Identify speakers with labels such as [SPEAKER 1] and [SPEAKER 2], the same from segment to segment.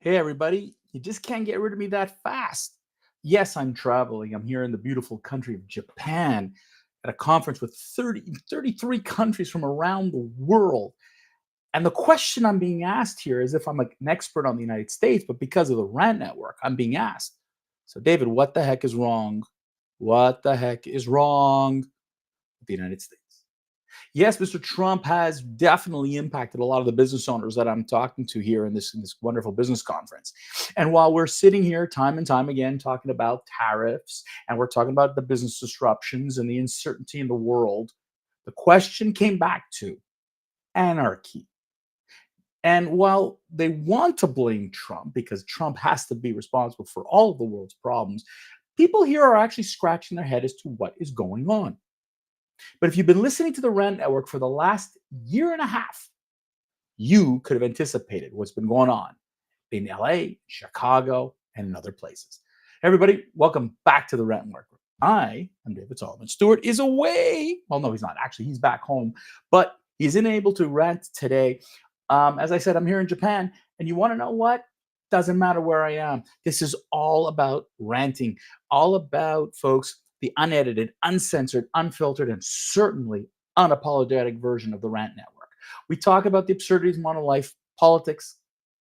[SPEAKER 1] Hey, everybody. You just can't get rid of me that fast. Yes, I'm traveling. I'm here in the beautiful country of Japan at a conference with 33 countries from around the world. And the question I'm being asked here is if I'm an expert on the United States, but because of the RAND network, I'm being asked. So, David, what the heck is wrong? What the heck is wrong with the United States? Yes, Mr. Trump has definitely impacted a lot of the business owners that I'm talking to here in this wonderful business conference. And while we're sitting here time and time again talking about tariffs and we're talking about the business disruptions and the uncertainty in the world, the question came back to anarchy. And while they want to blame Trump because Trump has to be responsible for all of the world's problems, people here are actually scratching their head as to what is going on. But if you've been listening to the Rand Network for the last year and a half, you could have anticipated what's been going on in LA, Chicago, and in other places. Everybody, welcome back to the Rent Network. I am David Solomon. Stewart is away. Well, no, he's not. Actually, he's back home, but he's unable to rent today. As I said, I'm here in Japan, and you want to know what? Doesn't matter where I am. This is all about ranting, all about, folks, the unedited, uncensored, unfiltered, and certainly unapologetic version of the Rant Network. We talk about the absurdities of modern life, politics,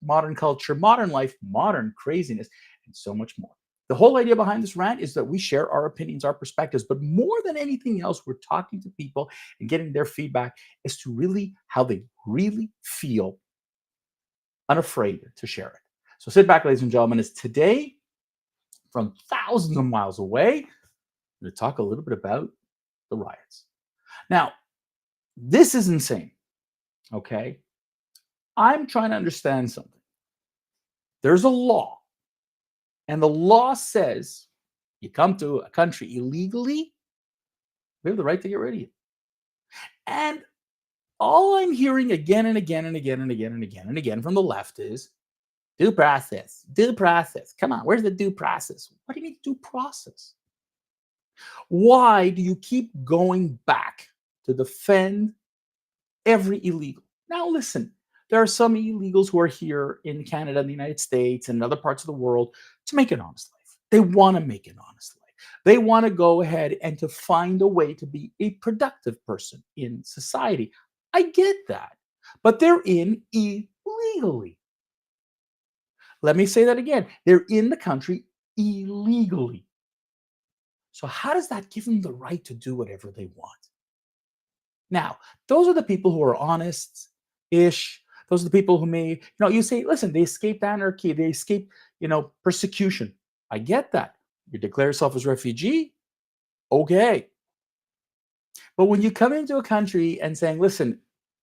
[SPEAKER 1] modern culture, modern life, modern craziness, and so much more. The whole idea behind this rant is that we share our opinions, our perspectives, but more than anything else, we're talking to people and getting their feedback as to really how they really feel, unafraid to share it. So sit back, ladies and gentlemen, as today, from thousands of miles away, I'm going to talk a little bit about the riots. Now, this is insane, okay? I'm trying to understand something. There's a law, and the law says you come to a country illegally, we have the right to get rid of you. And all I'm hearing again and again and again and again and again and again from the left is due process, due process. Come on, where's the due process? What do you mean due process? Why do you keep going back to defend every illegal? Now, listen, there are some illegals who are here in Canada and the United States and other parts of the world to make an honest life. They want to make an honest life. They want to go ahead and to find a way to be a productive person in society. I get that. But they're in illegally. Let me say that again. They're in the country illegally. So, how does that give them the right to do whatever they want? Now, those are the people who are honest ish. Those are the people who may, you say, listen, they escaped anarchy, they escaped, persecution. I get that. You declare yourself as refugee, okay. But when you come into a country and saying, listen,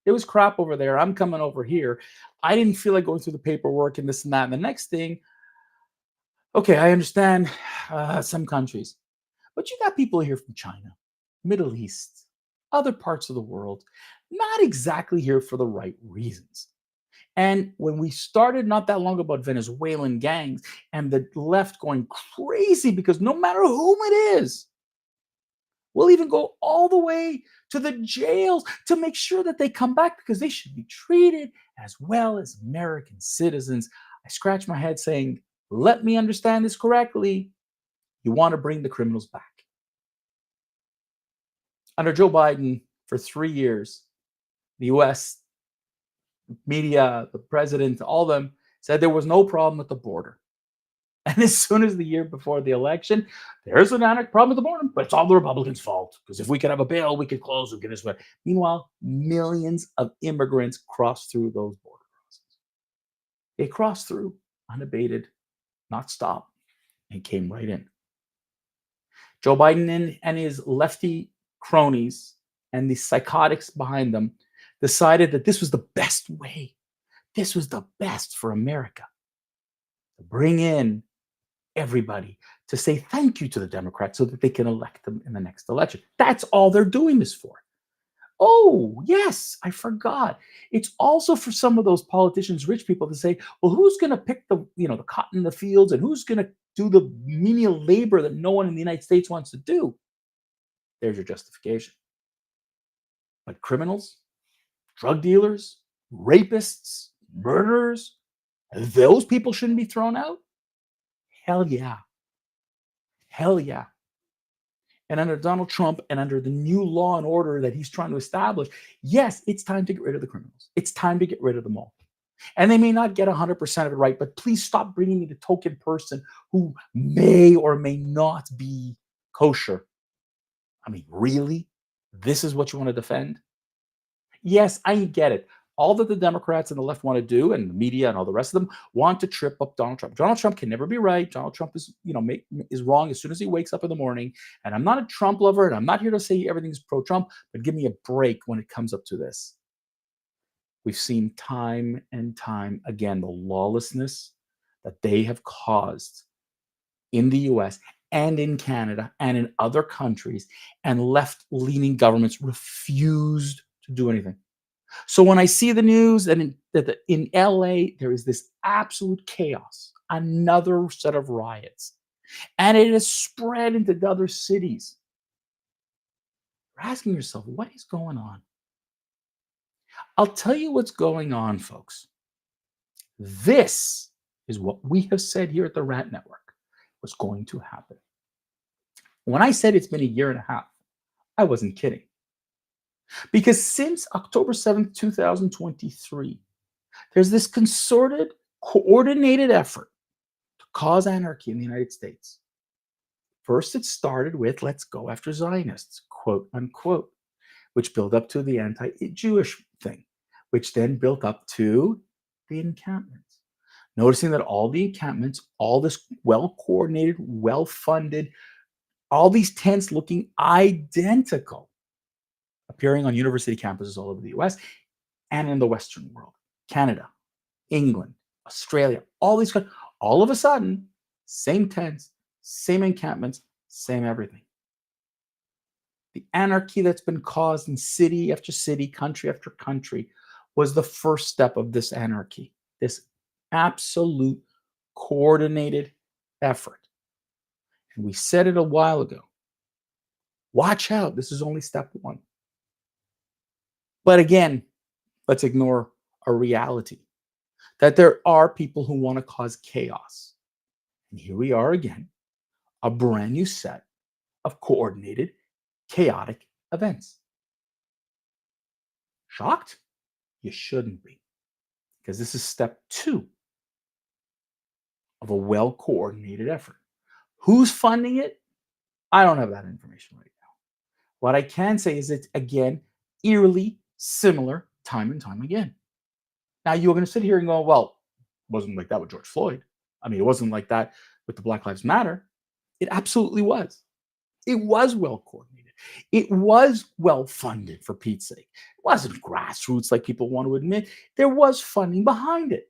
[SPEAKER 1] it was crap over there, I'm coming over here, I didn't feel like going through the paperwork and this and that. And the next thing, okay, I understand some countries, but you got people here from China, Middle East, other parts of the world, not exactly here for the right reasons. And when we started not that long ago about Venezuelan gangs and the left going crazy because no matter whom it is, we'll even go all the way to the jails to make sure that they come back because they should be treated as well as American citizens. I scratch my head saying, let me understand this correctly. You want to bring the criminals back. Under Joe Biden, for 3 years, the US media, the president, all of them said there was no problem with the border. And as soon as the year before the election, there's an anarchic problem with the border, but it's all the Republicans' fault. Because if we could have a bill, we could close, we could this way. Meanwhile, millions of immigrants crossed through those border crossings. They crossed through unabated, not stopped, and came right in. Joe Biden and his lefty cronies and the psychotics behind them decided that this was the best way. This was the best for America to bring in everybody to say thank you to the Democrats so that they can elect them in the next election. That's all they're doing this for. Oh, yes, I forgot. It's also for some of those politicians, rich people, to say, well, who's going to pick the cotton in the fields and who's going to do the menial labor that no one in the United States wants to do? There's your justification. But criminals, drug dealers, rapists, murderers, Those people shouldn't be thrown out? Hell yeah. Hell yeah. And under Donald Trump and under the new law and order that he's trying to establish, yes, it's time to get rid of the criminals. It's time to get rid of them all. And they may not get 100% of it right, but please stop bringing me the token person who may or may not be kosher. I mean, really? This is what you want to defend? Yes, I get it. All that the Democrats and the left want to do, and the media and all the rest of them want to trip up Donald Trump. Donald Trump can never be right. Donald Trump is, is wrong as soon as he wakes up in the morning. And I'm not a Trump lover, and I'm not here to say everything's pro-Trump, but give me a break when it comes up to this. We've seen time and time again the lawlessness that they have caused in the US and in Canada and in other countries, and left-leaning governments refused to do anything. So when I see the news that in LA there is this absolute chaos, another set of riots, and it has spread into the other cities, you're asking yourself, what is going on? I'll tell you what's going on, folks. This is what we have said here at the Rat Network was going to happen. When I said it's been a year and a half, I wasn't kidding. Because since October 7th, 2023, there's this concerted, coordinated effort to cause anarchy in the United States. First, it started with let's go after Zionists, quote unquote, which built up to the anti-Jewish thing, which then built up to the encampments. Noticing that all the encampments, all this well-coordinated, well-funded, all these tents looking identical, appearing on university campuses all over the US and in the Western world, Canada, England, Australia, all these countries, all of a sudden, same tents, same encampments, same everything. The anarchy that's been caused in city after city, country after country, was the first step of this anarchy, this absolute coordinated effort. And we said it a while ago. Watch out, this is only step one. But again, let's ignore a reality that there are people who want to cause chaos. And here we are again, a brand new set of coordinated, chaotic events. Shocked? You shouldn't be, because this is step two of a well-coordinated effort. Who's funding it? I don't have that information right now. What I can say is it's, again, eerily similar time and time again. Now, you're going to sit here and go, well, it wasn't like that with George Floyd. I mean, it wasn't like that with the Black Lives Matter. It absolutely was. It was well coordinated. It was well funded, for Pete's sake. It wasn't grassroots like people want to admit. There was funding behind it.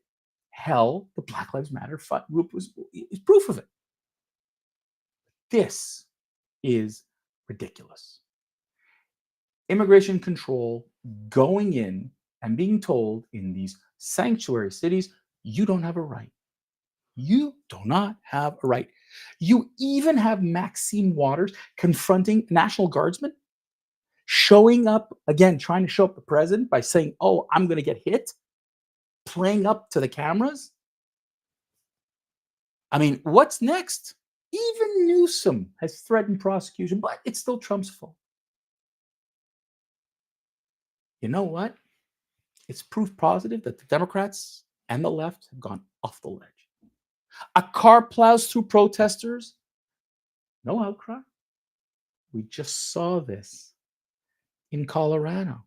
[SPEAKER 1] Hell, the Black Lives Matter group is proof of it. This is ridiculous. Immigration control going in and being told in these sanctuary cities, you don't have a right. You do not have a right. You even have Maxine Waters confronting National Guardsmen, showing up, again, trying to show up the president by saying, oh, I'm going to get hit, playing up to the cameras. I mean, what's next? Even Newsom has threatened prosecution, but it's still Trump's fault. You know what? It's proof positive that the Democrats and the left have gone off the ledge. A car plows through protesters. No outcry. We just saw this in Colorado.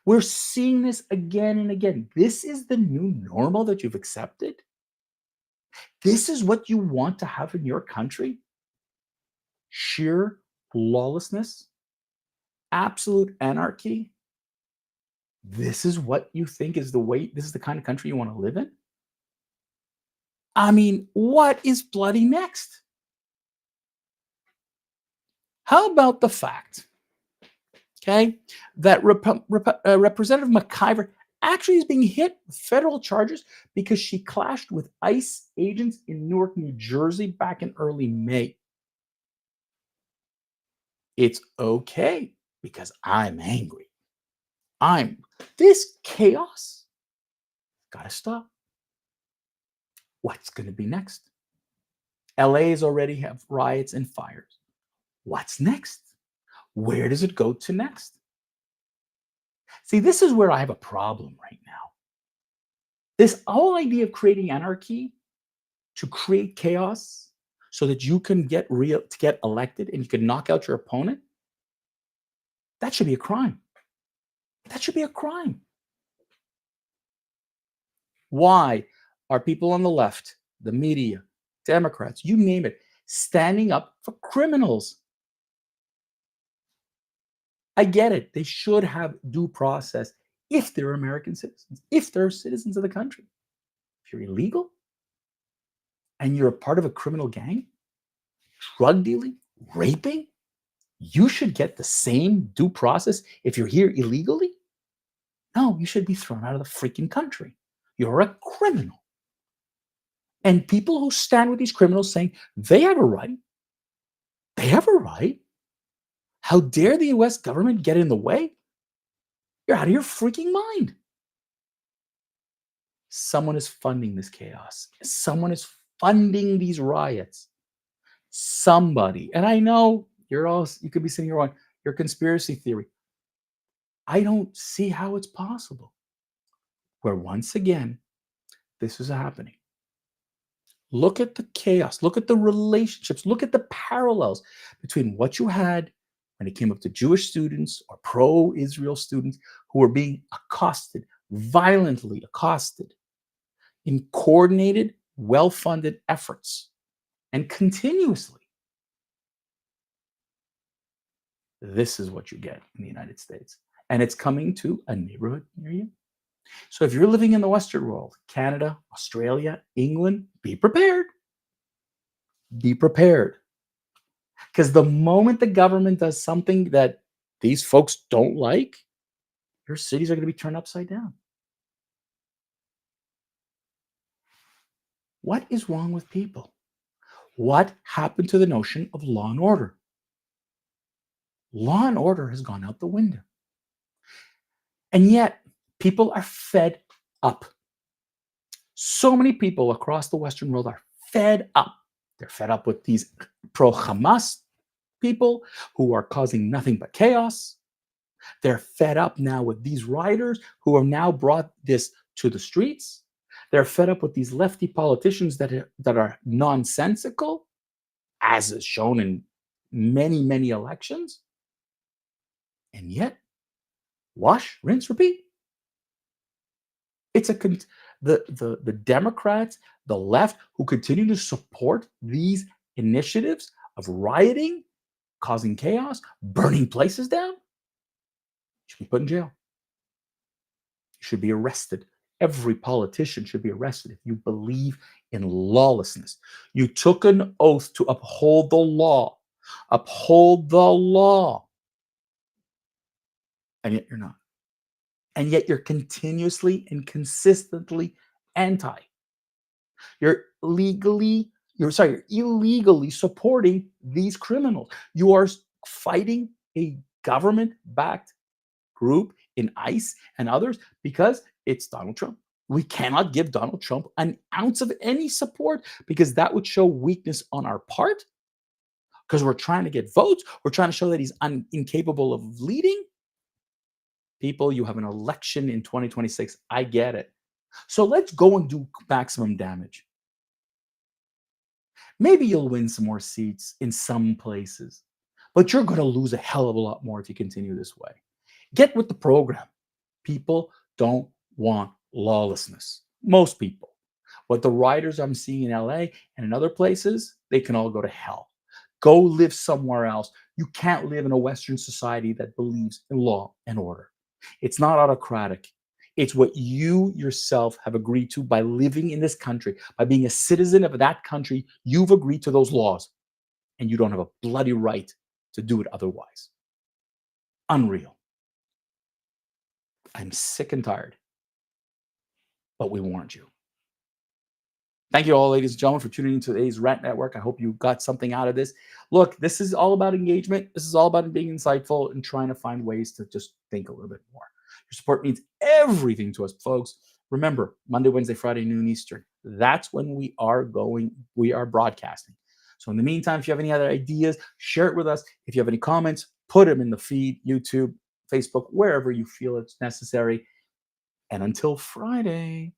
[SPEAKER 1] We're seeing this again and again. This is the new normal that you've accepted. This is what you want to have in your country. Sheer lawlessness, absolute anarchy. This is what you think is the way, this is the kind of country you want to live in? I mean, what is bloody next? How about the fact, okay, that Representative McIver actually is being hit with federal charges because she clashed with ICE agents in Newark, New Jersey back in early May. It's okay because I'm angry. This chaos gotta stop. What's going to be next? LA's already have riots and fires. What's next? Where does it go to next? See, this is where I have a problem right now. This whole idea of creating anarchy to create chaos so that you can get elected and you can knock out your opponent, that should be a crime. That should be a crime. Why are people on the left, the media, Democrats, you name it, standing up for criminals? I get it. They should have due process if they're American citizens, if they're citizens of the country. If you're illegal and you're a part of a criminal gang, drug dealing, raping, you should get the same due process if you're here illegally. No, you should be thrown out of the freaking country. You're a criminal. And people who stand with these criminals saying they have a right, they have a right. How dare the US government get in the way? You're out of your freaking mind. Someone is funding this chaos. Someone is funding these riots. Somebody. And I know you could be sitting here on your conspiracy theory. I don't see how it's possible. Where once again, this is happening. Look at the chaos. Look at the relationships. Look at the parallels between what you had when it came up to Jewish students or pro-Israel students who were being accosted, violently accosted, in coordinated, well-funded efforts, and continuously. This is what you get in the United States. And it's coming to a neighborhood near you. So if you're living in the Western world, Canada, Australia, England, be prepared. Be prepared. Because the moment the government does something that these folks don't like, your cities are going to be turned upside down. What is wrong with people? What happened to the notion of law and order? Law and order has gone out the window. And yet, people are fed up. So many people across the Western world are fed up. They're fed up with these pro-Hamas people who are causing nothing but chaos. They're fed up now with these rioters who have now brought this to the streets. They're fed up with these lefty politicians that are nonsensical, as is shown in many, many elections. And yet, wash, rinse, repeat. It's the Democrats, the left, who continue to support these initiatives of rioting, causing chaos, burning places down, should be put in jail. You should be arrested. Every politician should be arrested if you believe in lawlessness. You took an oath to uphold the law. Uphold the law. And yet you're not. And yet you're continuously and consistently anti. You're illegally supporting these criminals. You are fighting a government-backed group in ICE and others because it's Donald Trump. We cannot give Donald Trump an ounce of any support because that would show weakness on our part because we're trying to get votes. We're trying to show that he's incapable of leading. People, you have an election in 2026. I get it. So let's go and do maximum damage. Maybe you'll win some more seats in some places, but you're going to lose a hell of a lot more if you continue this way. Get with the program. People don't want lawlessness. Most people. What the rioters I'm seeing in LA and in other places, they can all go to hell. Go live somewhere else. You can't live in a Western society that believes in law and order. It's not autocratic. It's what you yourself have agreed to by living in this country, by being a citizen of that country. You've agreed to those laws, and you don't have a bloody right to do it otherwise. Unreal. I'm sick and tired, but we warned you. Thank you all, ladies and gentlemen, for tuning into today's Rant Network. I hope you got something out of this. Look, this is all about engagement. This is all about being insightful and trying to find ways to just think a little bit more. Your support means everything to us, folks. Remember, Monday, Wednesday, Friday, noon Eastern. That's when we are broadcasting. So in the meantime, if you have any other ideas, share it with us. If you have any comments, put them in the feed, YouTube, Facebook, wherever you feel it's necessary. And until Friday,